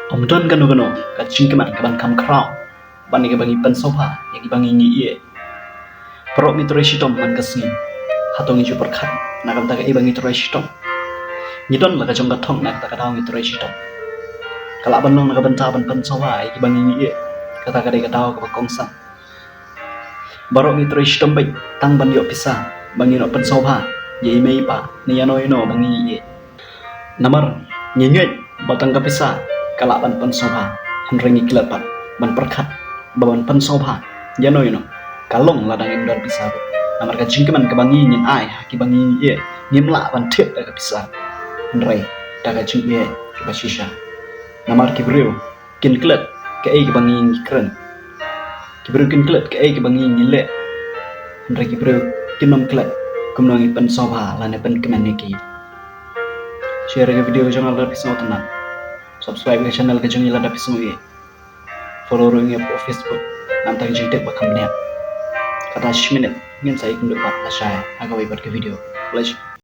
Om don gano gano ka cingkeman ka ban kam kraw bani ka bangi pan sofa ya ki bangi ngi ie pro mi tore shitom man kasni hatong ijo perkhat na kam ta ka bangi tore shitom ni don la ka jong ka thong na ta ka daw ngi tore shitom kala ban nong na ka ban ta ban pan sofa ya ki bangi ngi ie kata ka de ka daw ka kong san baro mi tore shitom bai tang ban yo pisa bangi no pan sofa ye mei pa ni ano ino bangi ngi ie namar nyenyet batang ka pisa kala ban pan sofa henrengi kilapan ban perkat baban pan sofa jano yino kalong ladang indon bisa namar ka jingkeman ka bangi nyin ai ki bangi ye nyimla ban tip da ka bisa henre da ka jing ye ki basisha namar ki breu kin klet ka e ki bangi kren ki breu kin klet ka e ki bangi nyile henre ki breu kinom klet kumnongi pan sofa lane pan kemen ki share ke video jangan lupa pisau tenang subscribe ke channel ke jangan lupa pisau ye follow ring ya po Facebook nanti jite bakam niat kata 10 minit ingin saya kunduh pat saya agak ke video pleasure